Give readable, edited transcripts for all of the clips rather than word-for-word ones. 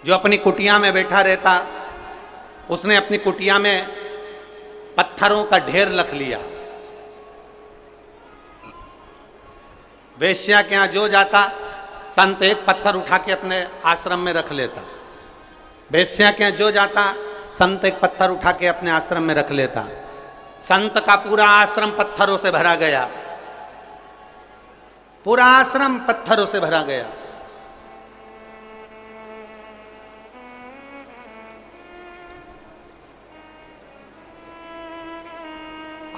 जो अपनी कुटिया में बैठा रहता, उसने अपनी कुटिया में पत्थरों का ढेर रख लिया। वेश्या के यहां जो जाता, संत एक पत्थर उठा के अपने आश्रम में रख लेता। वेश्या के यहां जो जाता, संत एक पत्थर उठा के अपने आश्रम में रख लेता। संत का पूरा आश्रम पत्थरों से भरा गया, पूरा आश्रम पत्थरों से भरा गया।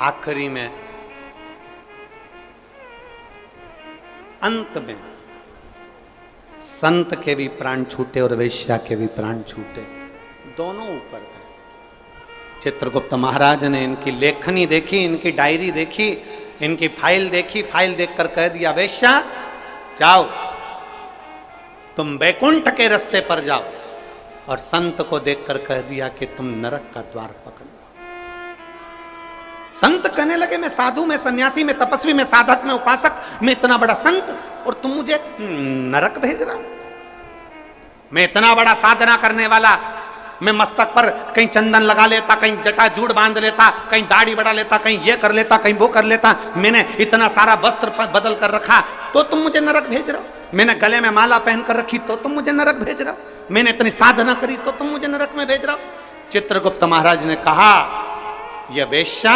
आखिरी में, अंत में संत के भी प्राण छूटे और वेश्या के भी प्राण छूटे, दोनों ऊपर गए। चित्रगुप्त महाराज ने इनकी लेखनी देखी, इनकी डायरी देखी, इनकी फाइल देखी। फाइल देखकर कह दिया, वेश्या जाओ, तुम बैकुंठ के रास्ते पर जाओ। और संत को देखकर कह दिया कि तुम नरक का द्वार पकड़ लो। संत कहने लगे, मैं साधु, मैं सन्यासी, मैं तपस्वी, मैं साधक, मैं उपासक, मैं इतना बड़ा संत, और तुम मुझे नरक भेज रहा? मैं इतना बड़ा साधना करने वाला, मैं मस्तक पर कहीं चंदन लगा लेता, कहीं जटा जूड़ बांध लेता, कहीं दाढ़ी बढ़ा लेता, कहीं ये कर लेता, कहीं वो कर लेता, मैंने इतना सारा वस्त्र बदल कर रखा, तो तुम मुझे नरक भेज रहे हो? मैंने गले में माला पहन कर रखी, तो तुम मुझे नरक भेज रहे हो? मैंने इतनी साधना करी, तो तुम मुझे नरक में भेज रहे हो? चित्रगुप्त महाराज ने कहा, यह वेश्या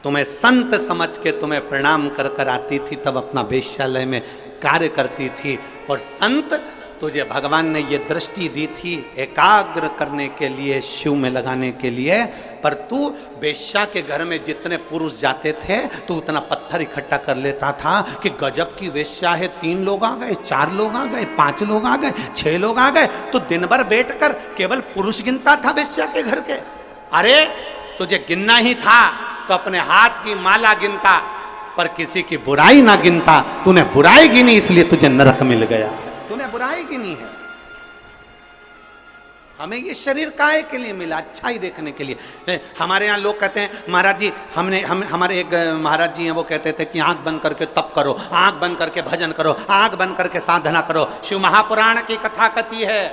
तुम्हें संत समझ के तुम्हें प्रणाम कर कर आती थी, तब अपना वेश्यालय में कार्य करती थी। और संत, तुझे भगवान ने ये दृष्टि दी थी एकाग्र करने के लिए, शिव में लगाने के लिए, पर तू वेश्या के घर में जितने पुरुष जाते थे, तू उतना पत्थर इकट्ठा कर लेता था कि गजब की वेश्या है, 3 लोग आ गए, 4 लोग आ गए, 5 लोग आ गए, 6 लोग आ गए। तो दिन भर बैठकर केवल पुरुष गिनता था वेश्या के घर के। अरे तुझे गिनना ही था तो अपने हाथ की माला गिनता, पर किसी की बुराई ना गिनता। तूने बुराई गिनी, इसलिए तुझे नरक मिल गया। तूने बुराई गिनी है। हमें ये शरीर काहे के लिए मिला? अच्छाई देखने के लिए। हमारे यहाँ लोग कहते हैं, महाराज जी, हमारे एक महाराज जी हैं, वो कहते थे कि आंख बंद करके तप करो, आंख बंद करके भजन करो, आंख बंद करके साधना करो। शिव महापुराण की कथा कथी है,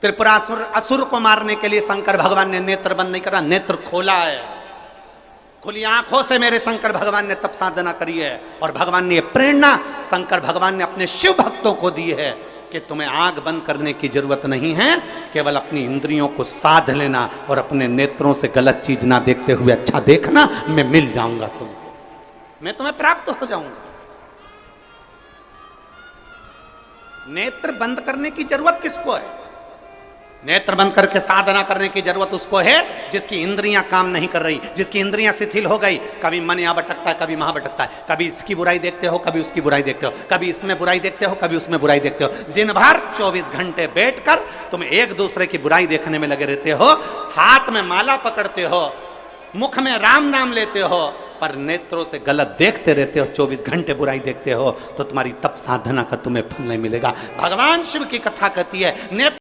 त्रिपुरासुर असुर को मारने के लिए शंकर भगवान ने नेत्र बंद नहीं करा, नेत्र खोला है। खुली आंखों से मेरे शंकर भगवान ने तप साधना करी है। और भगवान ने ये प्रेरणा शंकर भगवान ने अपने शिव भक्तों को दी है कि तुम्हें आंख बंद करने की जरूरत नहीं है, केवल अपनी इंद्रियों को साध लेना और अपने नेत्रों से गलत चीज ना देखते हुए अच्छा देखना, मैं मिल जाऊंगा तुमको, मैं तुम्हें प्राप्त हो जाऊंगा। नेत्र बंद करने की जरूरत किसको है? नेत्र बंद करके साधना करने की जरूरत उसको है जिसकी इंद्रियां काम नहीं कर रही, जिसकी इंद्रियां शिथिल हो गई। कभी मन यहाँ भटकता है, कभी वहां भटकता है, कभी इसकी बुराई देखते हो, कभी उसकी बुराई देखते हो, कभी इसमें बुराई देखते हो, कभी उसमें बुराई देखते हो। दिन भर 24 घंटे बैठकर तुम एक दूसरे की बुराई देखने में लगे रहते हो, हाथ में माला पकड़ते हो, मुख में राम नाम लेते हो, पर नेत्रों से गलत देखते रहते हो, 24 घंटे बुराई देखते हो, तो तुम्हारी तप साधना का तुम्हें फल नहीं मिलेगा। भगवान शिव की कथा कहती है, नेत्र